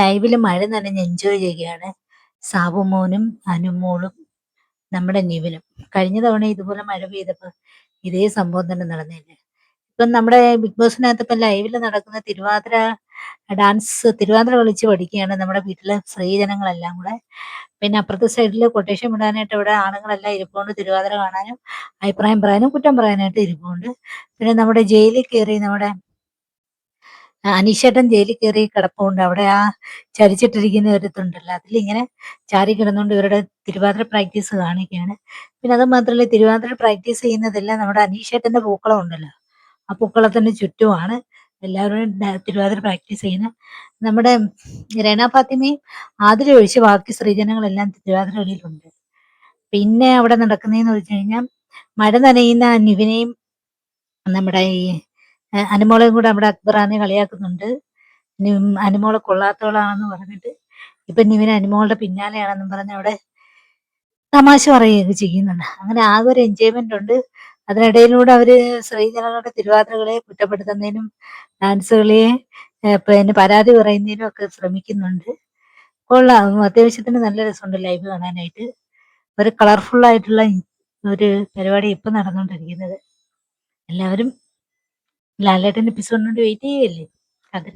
ലൈവില് മഴ നനഞ്ഞ് എൻജോയ് ചെയ്യുകയാണ് സാബുമോനും അനുമോളും നമ്മുടെ നിവിനും. കഴിഞ്ഞ തവണ ഇതുപോലെ മഴ പെയ്തപ്പോൾ ഇതേ സംഭവം തന്നെ നടന്നില്ലേ. ഇപ്പം നമ്മുടെ ബിഗ് ബോസിനകത്ത് ഇപ്പം ലൈവില് നടക്കുന്ന തിരുവാതിര കളിച്ച് പഠിക്കുകയാണ് നമ്മുടെ വീട്ടിലെ സ്ത്രീജനങ്ങളെല്ലാം കൂടെ. പിന്നെ അപ്പുറത്തെ സൈഡിൽ കൊട്ടേഷൻ വിടാനായിട്ട് ഇവിടെ ആണുങ്ങളെല്ലാം ഇരിപ്പുണ്ട്, തിരുവാതിര കാണാനും അഭിപ്രായം പറയാനും കുറ്റം പറയാനായിട്ട് ഇരിപ്പുണ്ട്. പിന്നെ നമ്മുടെ ജയിലിൽ കയറി നമ്മുടെ അനീഷേട്ടൻ ജയിലിൽ കയറി കിടപ്പുണ്ട്. അവിടെ ആ ചരിച്ചിട്ടിരിക്കുന്ന ഒരു ഇതുണ്ടല്ലോ, അതിലിങ്ങനെ ചാരി കിടന്നുകൊണ്ട് ഇവരുടെ തിരുവാതിര പ്രാക്ടീസ് കാണിക്കുകയാണ്. പിന്നെ അത് മാത്രമല്ല, തിരുവാതിര പ്രാക്ടീസ് ചെയ്യുന്നതെല്ലാം നമ്മുടെ അനീഷേട്ടന്റെ പൂക്കളം ഉണ്ടല്ലോ, ആ പൂക്കളത്തിന് ചുറ്റുമാണ് എല്ലാവരും തിരുവാതിര പ്രാക്ടീസ് ചെയ്യുന്നത്. നമ്മുടെ രേണ ഫാത്തിമയും ആതിര ഒഴിച്ച് ബാക്കി സ്ത്രീജനങ്ങളെല്ലാം തിരുവാതിര കളിയിലുണ്ട്. പിന്നെ അവിടെ നടക്കുന്നതെന്ന് വെച്ച് കഴിഞ്ഞാൽ മഴ നനയുന്ന നിവിനെയും നമ്മുടെ ഈ അനുമോളെയും കൂടെ അവിടെ അക്ബറാനെ കളിയാക്കുന്നുണ്ട്. അനുമോള് കൊള്ളാത്തവളാണെന്ന് പറഞ്ഞിട്ട് ഇപ്പൊ നിവിന് അനുമോളുടെ പിന്നാലെയാണെന്നും പറഞ്ഞ് അവിടെ തമാശ പറയുകയൊക്കെ ചെയ്യുന്നുണ്ട്. അങ്ങനെ ആകെ ഒരു എൻജോയ്മെന്റ് ഉണ്ട്. അതിനിടയിലൂടെ അവര് സ്ത്രീജനങ്ങളുടെ തിരുവാതിരകളെ കുറ്റപ്പെടുത്തുന്നതിനും ഡാൻസ് കളിയെ പിന്നെ പരാതി പറയുന്നതിനും ഒക്കെ ശ്രമിക്കുന്നുണ്ട്. കൊള്ളാം, അത്യാവശ്യത്തിന് നല്ല രസമുണ്ട് ലൈവ് കാണാനായിട്ട്. ഒരു കളർഫുൾ ആയിട്ടുള്ള ഒരു പരിപാടി ഇപ്പൊ നടന്നുകൊണ്ടിരിക്കുന്നത്. എല്ലാവരും ലാലേട്ടൻ എപ്പിസോഡിന് വേണ്ടി വെയിറ്റ് ചെയ്യല്ലേ. അത്